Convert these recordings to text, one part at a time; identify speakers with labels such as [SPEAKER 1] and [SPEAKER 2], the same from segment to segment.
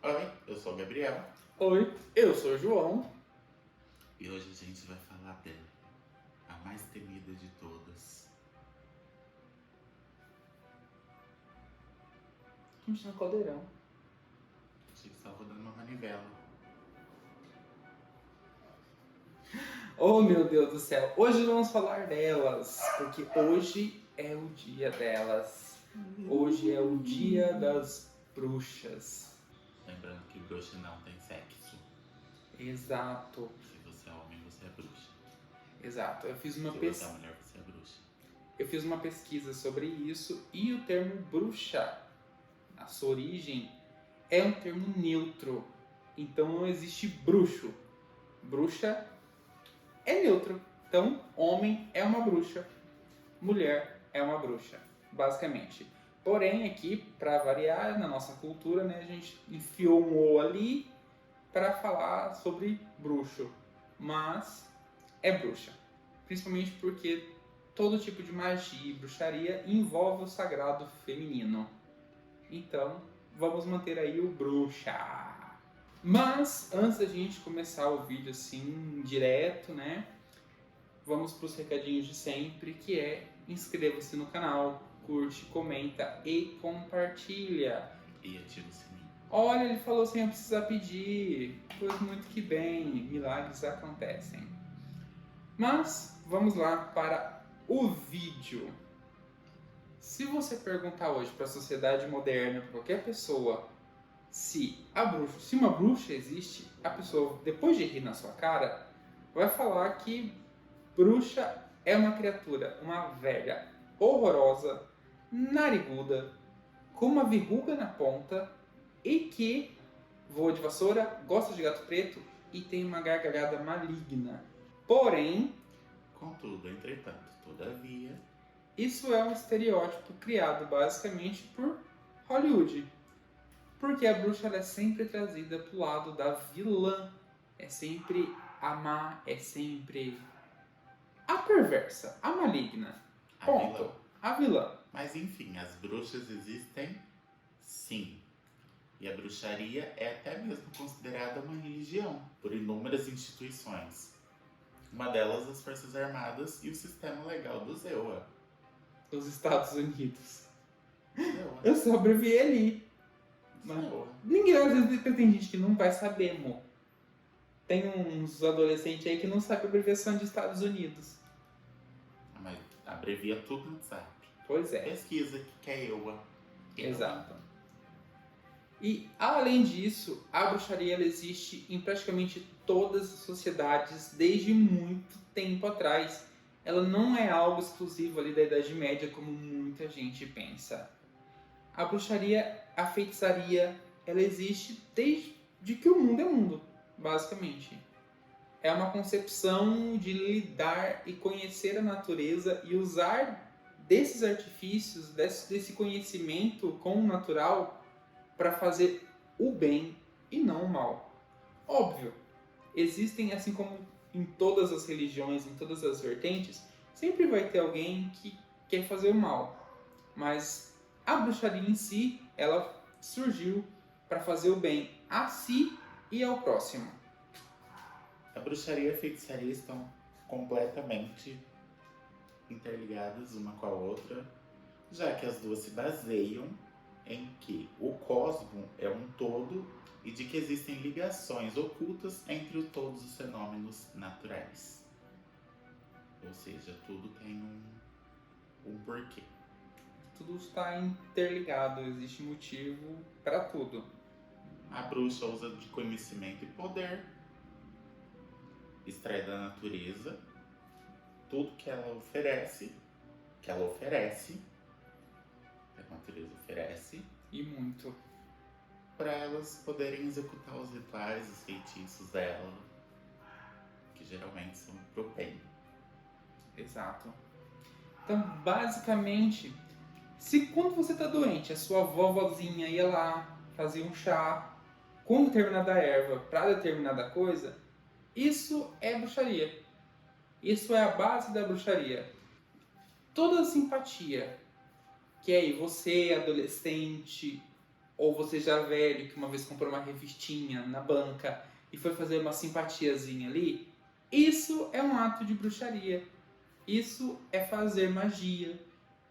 [SPEAKER 1] Oi, eu sou o Gabriel
[SPEAKER 2] Oi, eu sou o João.
[SPEAKER 1] e hoje a gente vai falar dela, a mais temida de todas.
[SPEAKER 2] A gente tá no caldeirão.
[SPEAKER 1] Achei que estava dando uma manivela.
[SPEAKER 2] Oh, meu Deus do céu. Hoje vamos falar delas, porque hoje é o dia delas. Hoje é o dia das bruxas.
[SPEAKER 1] Lembrando que bruxa não tem sexo.
[SPEAKER 2] Exato,
[SPEAKER 1] Se você é homem, você é bruxa.
[SPEAKER 2] exato.
[SPEAKER 1] Se você é mulher, você é bruxa.
[SPEAKER 2] Eu fiz uma pesquisa sobre isso e o termo bruxa, a sua origem, é um termo neutro. Então não existe bruxo. Bruxa é neutro. Então, homem é uma bruxa, mulher é uma bruxa, basicamente. Porém, aqui, para variar, na nossa cultura, né, a gente enfiou um O ali para falar sobre bruxo. Mas é bruxa. Principalmente porque todo tipo de magia e bruxaria envolve o sagrado feminino. Então, vamos manter aí o bruxa. Mas, antes da gente começar o vídeo assim, direto, né? Vamos para os recadinhos de sempre, que é inscreva-se no canal, curte, comenta e compartilha.
[SPEAKER 1] E ativa o sininho.
[SPEAKER 2] Olha, ele falou sem eu precisar pedir. Pois muito que bem, milagres acontecem. Mas vamos lá para o vídeo. Se você perguntar hoje para a sociedade moderna, para qualquer pessoa, se uma bruxa existe, a pessoa, depois de rir na sua cara, vai falar que bruxa é uma criatura, uma velha horrorosa, nariguda, com uma verruga na ponta e que voa de vassoura, gosta de gato preto e tem uma gargalhada maligna. Porém,
[SPEAKER 1] Contudo, entretanto, todavia,
[SPEAKER 2] isso é um estereótipo criado basicamente por Hollywood. Porque a bruxa ela é sempre trazida pro lado da vilã. É sempre a má, é sempre a perversa, a maligna.
[SPEAKER 1] a
[SPEAKER 2] Ponto.
[SPEAKER 1] vilã.
[SPEAKER 2] A vilã.
[SPEAKER 1] Mas enfim, as bruxas existem sim. E a bruxaria é até mesmo considerada uma religião por inúmeras instituições. Uma delas as Forças Armadas e o sistema legal do ZEUA.
[SPEAKER 2] Dos Estados Unidos.
[SPEAKER 1] ZEUA.
[SPEAKER 2] Eu só abreviei ali. Mas
[SPEAKER 1] ZEUA.
[SPEAKER 2] ninguém, às vezes tem gente que não vai saber, amor. Tem uns adolescentes aí que não sabem a abreviação de Estados Unidos.
[SPEAKER 1] Mas abrevia tudo no WhatsApp.
[SPEAKER 2] Pois é.
[SPEAKER 1] Pesquisa que é EUA.
[SPEAKER 2] Exato. E, além disso, a bruxaria ela existe em praticamente todas as sociedades desde muito tempo atrás. Ela não é algo exclusivo ali da Idade Média, como muita gente pensa. A bruxaria, a feitiçaria, ela existe desde que o mundo é mundo, basicamente. É uma concepção de lidar e conhecer a natureza e usar desses artifícios, desse conhecimento com o natural para fazer o bem e não o mal. Óbvio, existem, assim como em todas as religiões, em todas as vertentes, sempre vai ter alguém que quer fazer o mal. Mas a bruxaria em si, ela surgiu para fazer o bem a si e ao próximo.
[SPEAKER 1] A bruxaria e a feitiçaria estão completamente interligadas uma com a outra, já que as duas se baseiam em que o cosmo é um todo e de que existem ligações ocultas entre todos os fenômenos naturais. Ou seja, tudo tem um porquê.
[SPEAKER 2] Tudo está interligado, existe motivo para tudo.
[SPEAKER 1] A bruxa usa de conhecimento e poder, extrai da natureza tudo que ela oferece, que a natureza oferece,
[SPEAKER 2] E muito.
[SPEAKER 1] para elas poderem executar os rituais, os feitiços dela, que geralmente são pro bem.
[SPEAKER 2] Exato. Então, basicamente, se quando você está doente, a sua vovozinha ia lá, fazia um chá com determinada erva para determinada coisa, isso é bruxaria. Isso é a base da bruxaria. Toda a simpatia que é aí você, adolescente, ou você já velho que uma vez comprou uma revistinha na banca e foi fazer uma simpatiazinha ali, isso é um ato de bruxaria. Isso é fazer magia.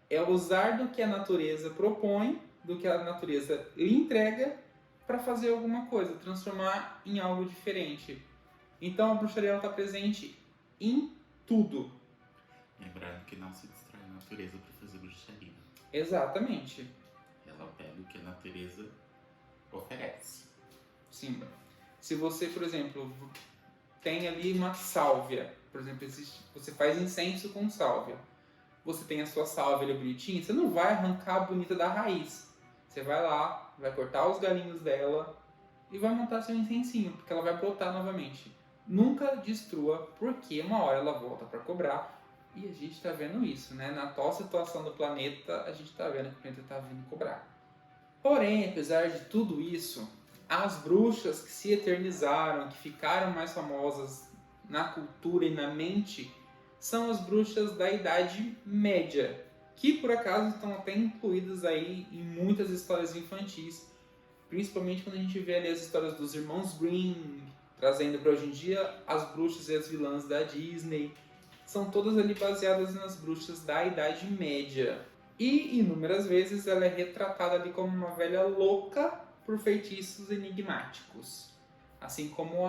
[SPEAKER 2] É usar do que a natureza propõe, do que a natureza lhe entrega para fazer alguma coisa, transformar em algo diferente. Então a bruxaria está presente em tudo.
[SPEAKER 1] Lembrando que não se destrói a natureza para fazer bruxaria.
[SPEAKER 2] Exatamente.
[SPEAKER 1] Ela pega o que a natureza oferece.
[SPEAKER 2] Sim. Se você, por exemplo, tem ali uma sálvia, por exemplo, você faz incenso com sálvia. Você tem a sua sálvia bonitinha, você não vai arrancar a bonita da raiz. Você vai lá, vai cortar os galinhos dela e vai montar seu incensinho, porque ela vai brotar novamente. Nunca destrua, porque uma hora ela volta para cobrar. E a gente está vendo isso, né? Na atual situação do planeta, a gente está vendo que o planeta está vindo cobrar. Porém, apesar de tudo isso, as bruxas que se eternizaram, que ficaram mais famosas na cultura e na mente, são as bruxas da Idade Média, que por acaso estão até incluídas aí em muitas histórias infantis, principalmente quando a gente vê ali as histórias dos irmãos Grimm, trazendo para hoje em dia as bruxas e as vilãs da Disney. São todas ali baseadas nas bruxas da Idade Média. E inúmeras vezes ela é retratada ali como uma velha louca por feitiços enigmáticos. Assim como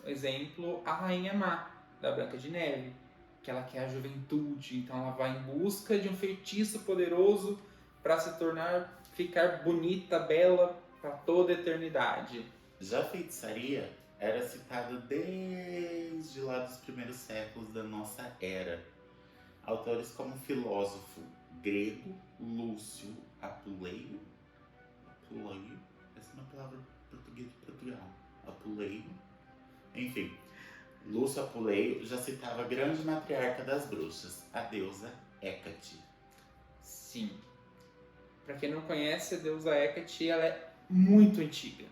[SPEAKER 2] exemplo, a Rainha Má, da Branca de Neve, que ela quer a juventude, então ela vai em busca de um feitiço poderoso para se tornar, ficar bonita, bela para toda a eternidade.
[SPEAKER 1] Já a feitiçaria era citada desde lá dos primeiros séculos da nossa era. Autores como o filósofo grego Lúcio Apuleio, essa é uma palavra portuguesa de Portugal, Apuleio, enfim, Lúcio Apuleio já citava a grande matriarca das bruxas, a deusa Hécate.
[SPEAKER 2] Sim. Para quem não conhece, a deusa Hécate, ela é muito antiga.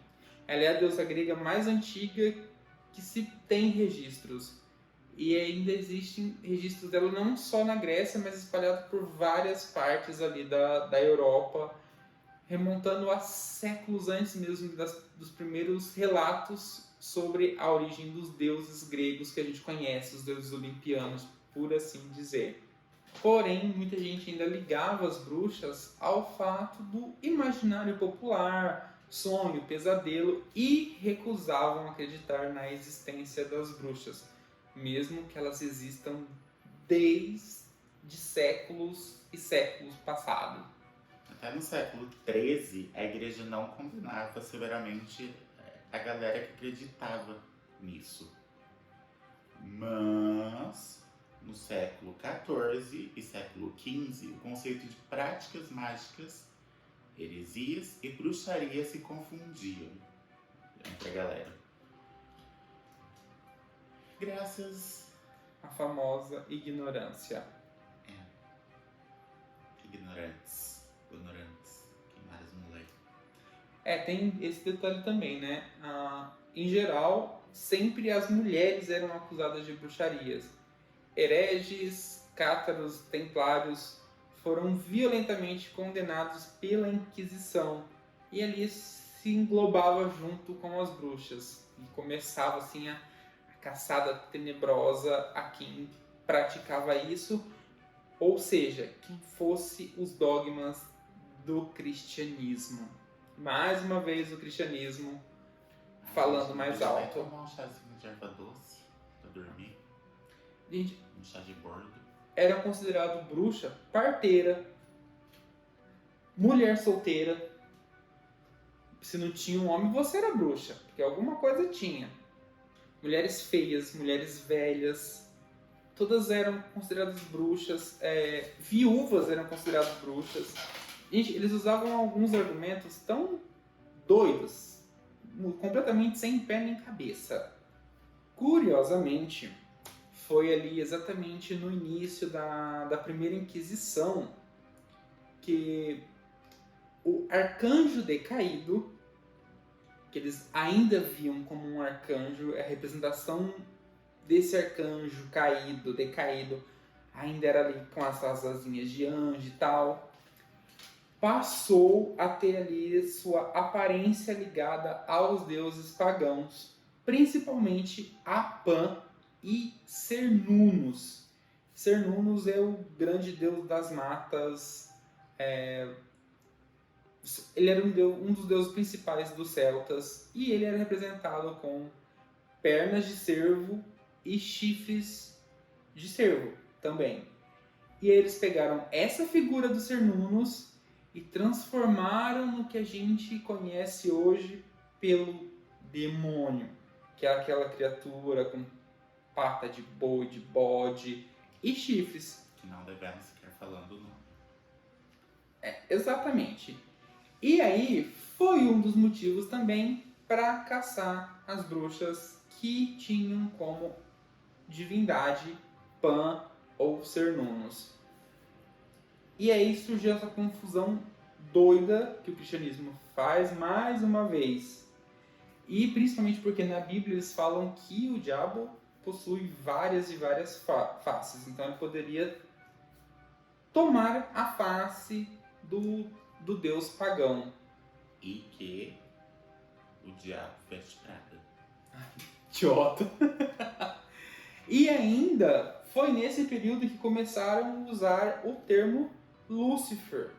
[SPEAKER 2] Ela é a deusa grega mais antiga que se tem registros. E ainda existem registros dela não só na Grécia, mas espalhados por várias partes ali da Europa, remontando a séculos antes mesmo dos primeiros relatos sobre a origem dos deuses gregos que a gente conhece, os deuses olimpianos, por assim dizer. Porém, muita gente ainda ligava as bruxas ao fato do imaginário popular, sonho, pesadelo, e recusavam acreditar na existência das bruxas, mesmo que elas existam desde séculos e séculos passados.
[SPEAKER 1] Até no século XIII, a igreja não condenava severamente a galera que acreditava nisso. Mas, no século XIV e século XV, o conceito de práticas mágicas, heresias e bruxaria se confundiam entre a galera. Graças
[SPEAKER 2] à famosa ignorância.
[SPEAKER 1] Ignorantes, queimaram as moleques.
[SPEAKER 2] Tem esse detalhe também, né? Em geral, sempre as mulheres eram acusadas de bruxarias. Hereges, cátaros, templários foram violentamente condenados pela Inquisição e ali se englobava junto com as bruxas e começava assim a caçada tenebrosa a quem praticava isso, ou seja, quem fosse os dogmas do cristianismo. Mais uma vez o cristianismo falando mais alto.
[SPEAKER 1] Vai tomar um chazinho de erva doce pra dormir?
[SPEAKER 2] Gente,
[SPEAKER 1] um chá de bordo.
[SPEAKER 2] Era considerado bruxa, parteira, mulher solteira. Se não tinha um homem, você era bruxa, porque alguma coisa tinha. Mulheres feias, mulheres velhas, todas eram consideradas bruxas. Viúvas eram consideradas bruxas. Gente, eles usavam alguns argumentos tão doidos, completamente sem pé nem cabeça. Curiosamente, foi ali exatamente no início da primeira Inquisição que o arcanjo decaído, que eles ainda viam como um arcanjo, a representação desse arcanjo caído, decaído, ainda era ali com as asazinhas de anjo e tal. passou a ter ali sua aparência ligada aos deuses pagãos, principalmente a Pan e Cernunnos. Cernunnos é o grande deus das matas. Ele era um dos deuses principais dos celtas e ele era representado com pernas de cervo e chifres de cervo também. E eles pegaram essa figura dos Cernunnos e transformaram no que a gente conhece hoje pelo demônio, que é aquela criatura com pata de boi, de bode e chifres.
[SPEAKER 1] Que não devemos ficar falando não.
[SPEAKER 2] Exatamente. E aí foi um dos motivos também para caçar as bruxas que tinham como divindade Pan ou Cernunnos. E aí surgiu essa confusão doida que o cristianismo faz mais uma vez. E principalmente porque na Bíblia eles falam que o diabo possui várias e várias faces. Então ele poderia tomar a face do deus pagão.
[SPEAKER 1] E que o diabo veste prata.
[SPEAKER 2] Idiota. E ainda foi nesse período que começaram a usar o termo Lúcifer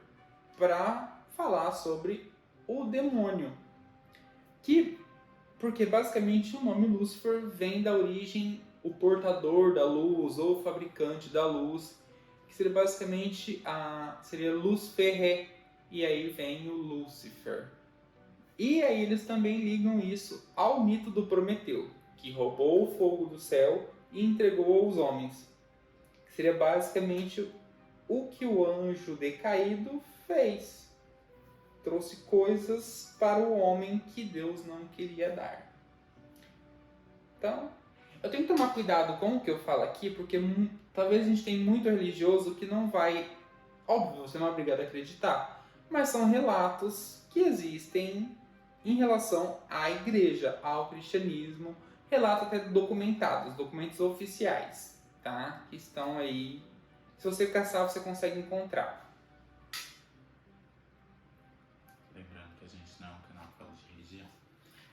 [SPEAKER 2] para falar sobre o demônio. Porque basicamente o nome Lúcifer vem da origem o portador da luz ou o fabricante da luz, que seria basicamente seria Luz Ferré, e aí vem o Lúcifer. E aí eles também ligam isso ao mito do Prometeu, que roubou o fogo do céu e entregou aos homens. Que seria basicamente o que o anjo decaído fez. Trouxe coisas para o homem que Deus não queria dar. Então, eu tenho que tomar cuidado com o que eu falo aqui, porque talvez a gente tenha muito religioso que não vai... Óbvio, você não é obrigado a acreditar, mas são relatos que existem em relação à igreja, ao cristianismo, relatos até documentados, documentos oficiais, tá? Que estão aí. Se você caçar, você consegue encontrar.
[SPEAKER 1] Lembrando que a gente não é um canal que fala de religião.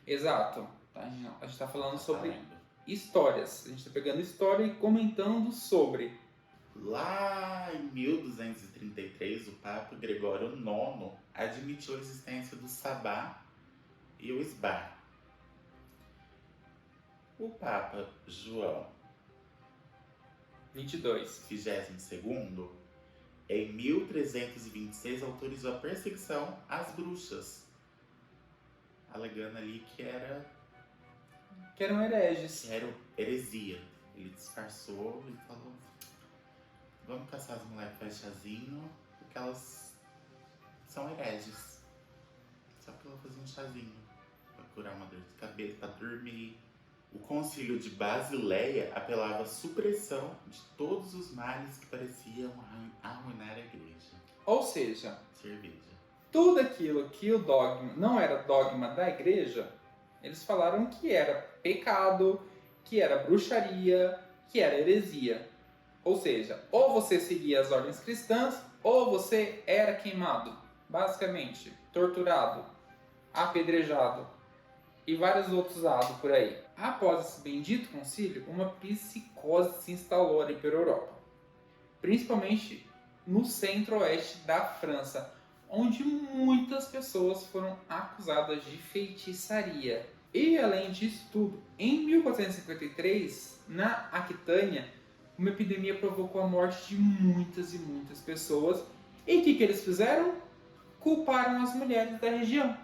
[SPEAKER 2] Exato. Tá? A gente está falando sobre histórias. A gente está pegando história e comentando sobre.
[SPEAKER 1] Lá em 1233, o Papa Gregório IX admitiu a existência do Sabá e o Esbar. O Papa João
[SPEAKER 2] 22.
[SPEAKER 1] 22º, em 1326, autorizou a perseguição às bruxas, alegando ali que eram
[SPEAKER 2] hereges.
[SPEAKER 1] Que era heresia. Ele disfarçou e falou: vamos caçar as mulheres que faz chazinho, porque elas são hereges. Só porque ela fazia um chazinho pra curar uma dor de cabeça, pra dormir. O concílio de Basileia apelava à supressão de todos os males que pareciam arruinar a igreja.
[SPEAKER 2] Ou seja,
[SPEAKER 1] Cerveja.
[SPEAKER 2] tudo aquilo que o dogma não era dogma da igreja, eles falaram que era pecado, que era bruxaria, que era heresia. Ou seja, ou você seguia as ordens cristãs, ou você era queimado, basicamente, torturado, apedrejado e vários outros atos por aí. Após esse bendito concílio, uma psicose se instalou ali pela Europa, principalmente no centro-oeste da França, onde muitas pessoas foram acusadas de feitiçaria. E além disso tudo, em 1453, na Aquitânia, uma epidemia provocou a morte de muitas e muitas pessoas. E o que eles fizeram? Culparam as mulheres da região.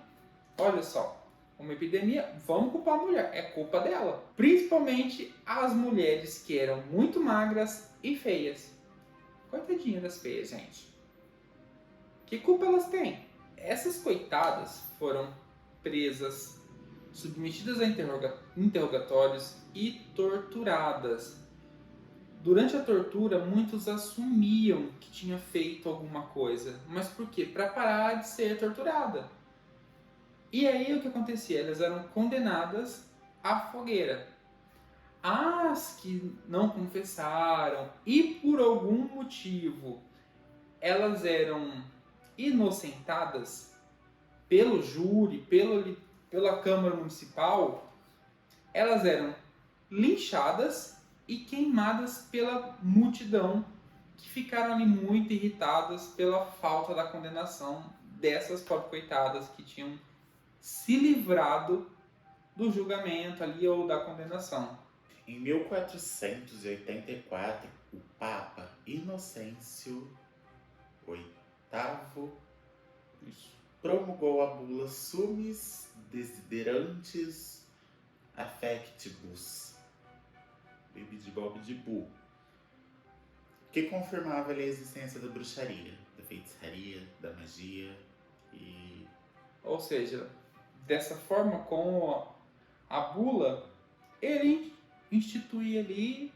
[SPEAKER 2] Olha só, uma epidemia, vamos culpar a mulher, é culpa dela. Principalmente as mulheres que eram muito magras e feias. Coitadinha das feias, gente. Que culpa elas têm? Essas coitadas foram presas, submetidas a interrogatórios e torturadas. Durante a tortura, muitos assumiam que tinha feito alguma coisa. Mas por quê? Para parar de ser torturada. E aí o que acontecia? Elas eram condenadas à fogueira. As que não confessaram e por algum motivo elas eram inocentadas pelo júri, pela Câmara Municipal, elas eram linchadas e queimadas pela multidão, que ficaram ali muito irritadas pela falta da condenação dessas pobres coitadas que tinham se livrado do julgamento ali ou da condenação.
[SPEAKER 1] Em 1484, o Papa Inocêncio VIII promulgou a bula Summis Desiderantes Affectibus, Baby de Bob de Bu, que confirmava ali a existência da bruxaria, da feitiçaria, da magia e...
[SPEAKER 2] Ou seja, dessa forma, com a bula, ele instituía ali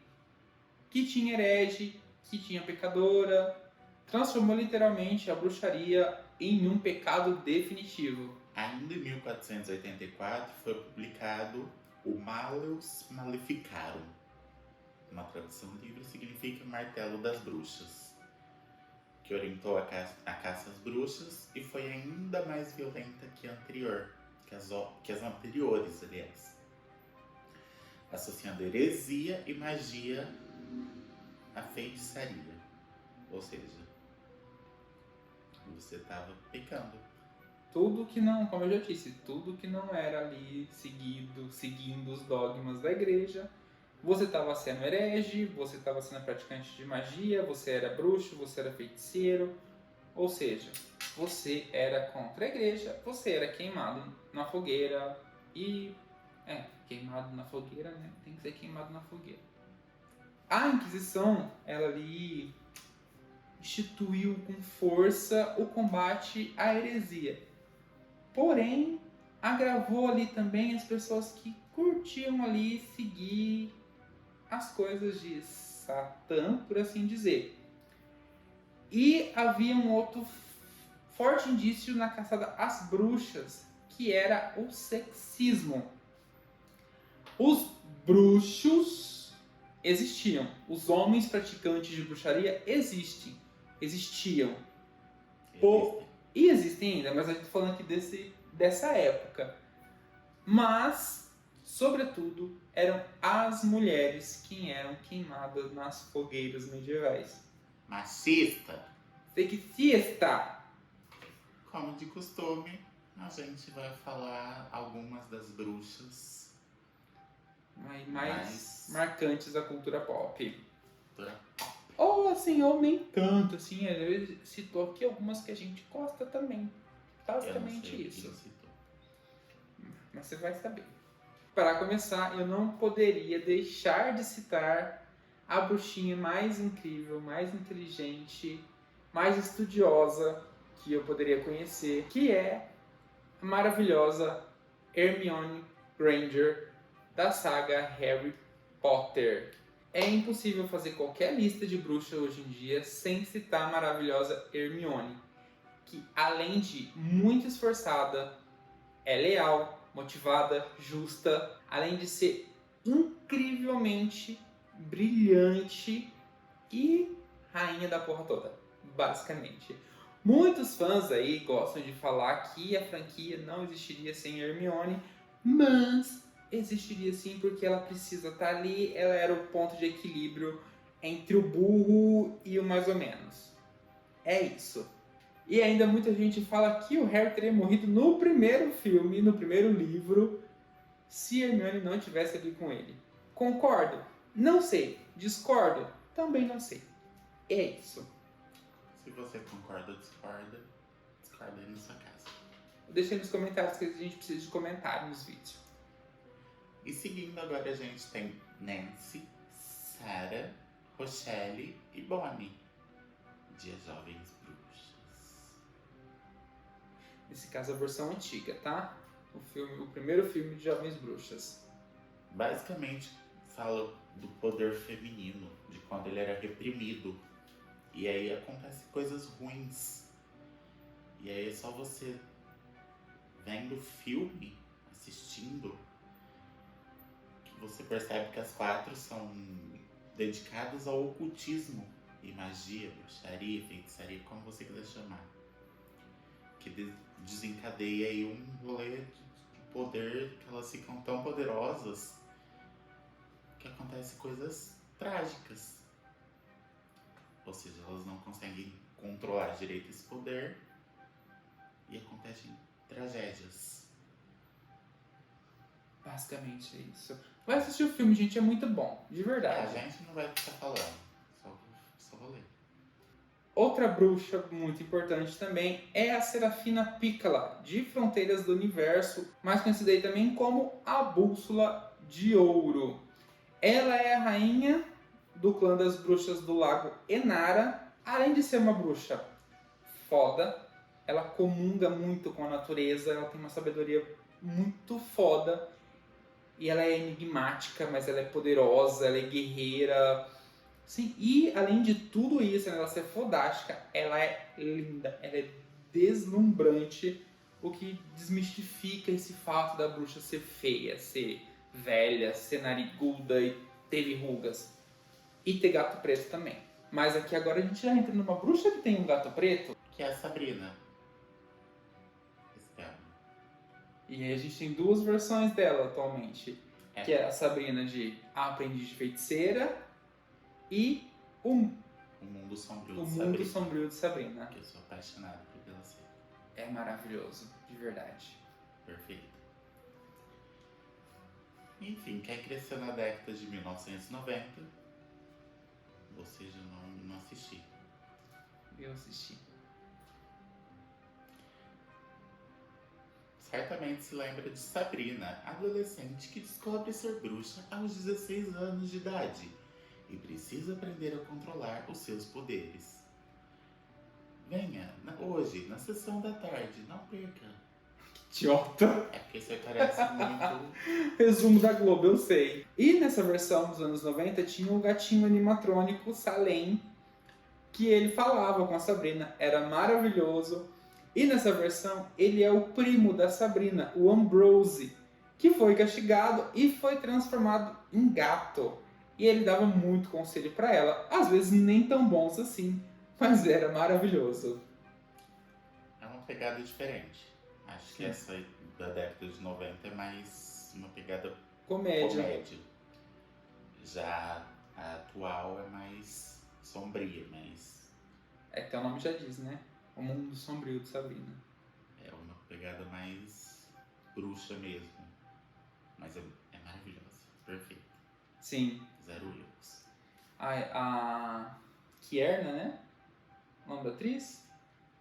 [SPEAKER 2] que tinha herege, que tinha pecadora, transformou literalmente a bruxaria em um pecado definitivo.
[SPEAKER 1] Ainda em 1484 foi publicado o Malleus Maleficarum. Uma tradução livre significa Martelo das Bruxas, que orientou a caça às bruxas e foi ainda mais violenta que a anterior, que as anteriores, aliás, associando heresia e magia à feitiçaria. Ou seja, você estava pecando.
[SPEAKER 2] Tudo que não, como eu já disse, tudo que não era ali seguindo os dogmas da igreja, você estava sendo herege, você estava sendo praticante de magia, você era bruxo, você era feiticeiro, ou seja, você era contra a igreja, você era queimado na fogueira e... queimado na fogueira, né? Tem que ser queimado na fogueira. A Inquisição, ela ali instituiu com força o combate à heresia. Porém, agravou ali também as pessoas que curtiam ali seguir as coisas de Satã, por assim dizer. E havia um outro forte indício na caçada às bruxas, que era o sexismo. Os bruxos existiam. Os homens praticantes de bruxaria existiam. E existem ainda, mas a gente está falando aqui dessa época. Mas, sobretudo, eram as mulheres que eram queimadas nas fogueiras medievais.
[SPEAKER 1] Machista.
[SPEAKER 2] Sexista.
[SPEAKER 1] Como de costume, a gente vai falar algumas das bruxas
[SPEAKER 2] mais marcantes da cultura pop.
[SPEAKER 1] Cultura pop.
[SPEAKER 2] Ou assim, ou nem tanto, assim, ele citou aqui algumas que a gente gosta também. Basicamente isso. Mas você vai saber. Para começar, eu não poderia deixar de citar a bruxinha mais incrível, mais inteligente, mais estudiosa que eu poderia conhecer, que é a maravilhosa Hermione Granger da saga Harry Potter. É impossível fazer qualquer lista de bruxa hoje em dia sem citar a maravilhosa Hermione, que além de muito esforçada, é leal, motivada, justa, além de ser incrivelmente brilhante e rainha da porra toda, basicamente. Muitos fãs aí gostam de falar que a franquia não existiria sem Hermione, mas existiria sim, porque ela precisa estar ali, ela era o ponto de equilíbrio entre o burro e o mais ou menos. É isso. E ainda muita gente fala que o Harry teria morrido no primeiro filme, no primeiro livro, se Hermione não estivesse ali com ele. Concordo? Não sei. Discordo? Também não sei. É isso.
[SPEAKER 1] Se você concorda ou discorda aí na sua casa.
[SPEAKER 2] Deixa aí nos comentários que a gente precisa de comentário nos vídeos.
[SPEAKER 1] E seguindo agora a gente tem Nancy, Sarah, Rochelle e Bonnie, de As Jovens Bruxas.
[SPEAKER 2] Nesse caso a versão antiga, tá? O primeiro filme de Jovens Bruxas.
[SPEAKER 1] Basicamente fala do poder feminino, de quando ele era reprimido. E aí acontecem coisas ruins. E aí é só você vendo o filme, assistindo, que você percebe que as 4 são dedicadas ao ocultismo e magia, bruxaria, feitiçaria, como você quiser chamar. que desencadeia aí um rolê de poder, que elas ficam tão poderosas que acontecem coisas trágicas. Ou seja, elas não conseguem controlar direito esse poder e acontecem tragédias.
[SPEAKER 2] Basicamente é isso. Vai assistir o filme, gente, é muito bom, de
[SPEAKER 1] A
[SPEAKER 2] verdade.
[SPEAKER 1] gente não vai ficar falando, só vou ler.
[SPEAKER 2] Outra bruxa muito importante também é a Serafina Piccola, de Fronteiras do Universo, mais conhecida aí também como a Bússola de Ouro. Ela é a rainha do clã das bruxas do lago Enara. Além de ser uma bruxa foda, ela comunga muito com a natureza, ela tem uma sabedoria muito foda. E ela é enigmática, mas ela é poderosa, ela é guerreira. Sim, e além de tudo isso, ela ser fodástica, ela é linda, ela é deslumbrante, o que desmistifica esse fato da bruxa ser feia, ser velha, ser nariguda e ter rugas. E ter gato preto também. Mas aqui agora a gente já entra numa bruxa que tem um gato preto.
[SPEAKER 1] Que é a Sabrina. Espero.
[SPEAKER 2] E aí a gente tem duas versões dela atualmente.
[SPEAKER 1] É.
[SPEAKER 2] Que é a Sabrina de A Aprendiz de Feiticeira e o
[SPEAKER 1] Mundo Sombrio de
[SPEAKER 2] Mundo
[SPEAKER 1] Sabrina.
[SPEAKER 2] Sombrio de Sabrina.
[SPEAKER 1] Que eu sou apaixonado por ela ser.
[SPEAKER 2] É maravilhoso, de verdade.
[SPEAKER 1] Perfeito. Enfim, quem cresceu na década de 1990, ou seja, não assisti.
[SPEAKER 2] Eu assisti.
[SPEAKER 1] Certamente se lembra de Sabrina, adolescente que descobre ser bruxa aos 16 anos de idade e precisa aprender a controlar os seus poderes. Venha hoje, na sessão da tarde, não perca.
[SPEAKER 2] Idiota.
[SPEAKER 1] É porque você parece muito.
[SPEAKER 2] Resumo da Globo, eu sei. E nessa versão dos anos 90 tinha o gatinho animatrônico Salem, que ele falava com a Sabrina, era maravilhoso. E nessa versão ele é o primo da Sabrina, o Ambrose, que foi castigado e foi transformado em gato. E ele dava muito conselho pra ela, às vezes nem tão bons assim, mas era maravilhoso.
[SPEAKER 1] É uma pegada diferente. Acho que essa da década de 90 é mais uma pegada
[SPEAKER 2] Comédia.
[SPEAKER 1] Já a atual é mais sombria, mas
[SPEAKER 2] É que o nome já diz, né? O Mundo Sombrio de Sabrina.
[SPEAKER 1] é uma pegada mais bruxa mesmo. Mas é maravilhosa, perfeita.
[SPEAKER 2] Sim.
[SPEAKER 1] Zero erros.
[SPEAKER 2] A Kierna, né? O nome da atriz?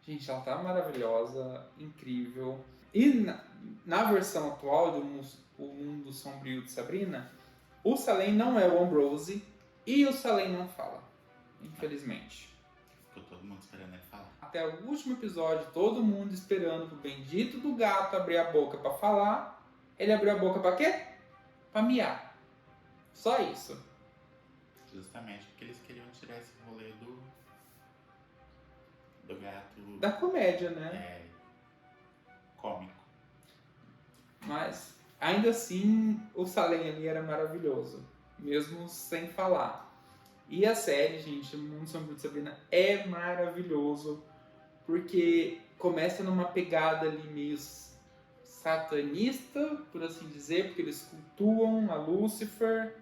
[SPEAKER 2] Gente, ela tá maravilhosa, incrível. E na versão atual do O Mundo Sombrio de Sabrina, o Salem não é o Ambrose e o Salem não fala, infelizmente.
[SPEAKER 1] Ficou todo mundo esperando ele falar.
[SPEAKER 2] Até o último episódio, todo mundo esperando pro bendito do gato abrir a boca pra falar. Ele abriu a boca pra quê? Pra miar. Só isso.
[SPEAKER 1] Justamente porque eles queriam tirar esse rolê do gato.
[SPEAKER 2] Da comédia, né?
[SPEAKER 1] Cômico.
[SPEAKER 2] Mas, ainda assim, o Salem ali era maravilhoso. Mesmo sem falar. E a série, gente, O Mundo Sombrio de Sabrina, é maravilhoso. Porque começa numa pegada ali meio satanista, por assim dizer. Porque eles cultuam a Lúcifer.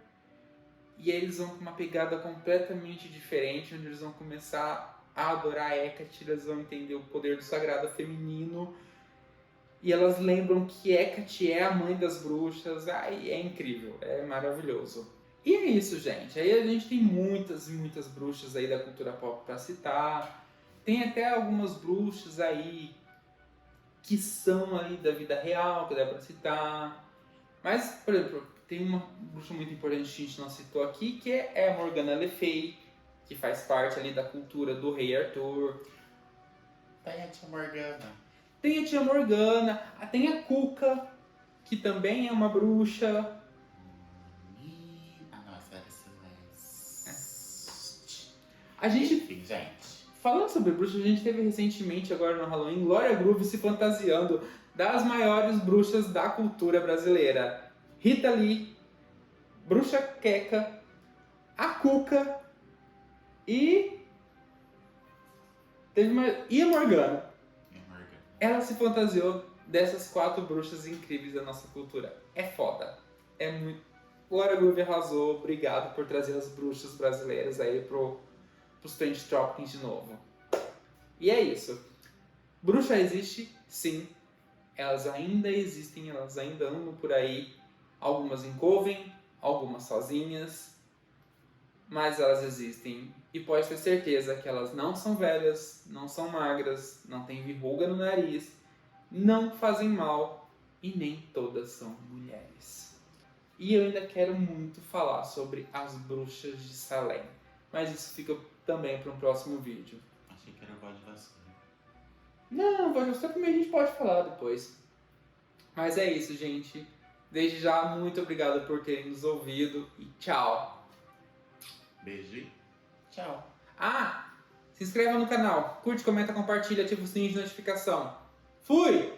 [SPEAKER 2] E aí eles vão com uma pegada completamente diferente. Onde eles vão começar a adorar a Hecate. Eles vão entender o poder do sagrado feminino. E elas lembram que Hecate é a mãe das bruxas. Ai, é incrível, é maravilhoso. E é isso, gente. Aí a gente tem muitas e muitas bruxas aí da cultura pop para citar. Tem até algumas bruxas aí que são ali da vida real, que dá para citar. Mas, por exemplo, tem uma bruxa muito importante que a gente não citou aqui, que é a Morgana Le Fay, que faz parte ali da cultura do rei Arthur.
[SPEAKER 1] Tem a tia Morgana.
[SPEAKER 2] Tem a tia Morgana, tem a Cuca, que também é uma bruxa.
[SPEAKER 1] Nossa, era Celeste.
[SPEAKER 2] A gente,
[SPEAKER 1] Enfim, gente.
[SPEAKER 2] falando sobre bruxas, a gente teve recentemente, agora no Halloween, Glória Groove se fantasiando das maiores bruxas da cultura brasileira. Rita Lee, Bruxa Queca, a Cuca e... e a Morgana. ela se fantasiou dessas 4 bruxas incríveis da nossa cultura. É foda. É muito... Glória Groove arrasou. Obrigado por trazer as bruxas brasileiras aí pros Trend Topics de novo. E é isso. Bruxa existe, sim. Elas ainda existem, elas ainda andam por aí. Algumas em coven, algumas sozinhas. Mas elas existem. E pode ter certeza que elas não são velhas, não são magras, não têm verruga no nariz, não fazem mal e nem todas são mulheres. E eu ainda quero muito falar sobre as bruxas de Salem. Mas isso fica também para um próximo vídeo.
[SPEAKER 1] Achei que era voz de vassoura.
[SPEAKER 2] Não, voz de vassoura também a gente pode falar depois. Mas é isso, gente. Desde já, muito obrigado por terem nos ouvido e tchau!
[SPEAKER 1] Beijo e tchau.
[SPEAKER 2] Ah! Se inscreva no canal, curte, comenta, compartilha, ativa o sininho de notificação. Fui!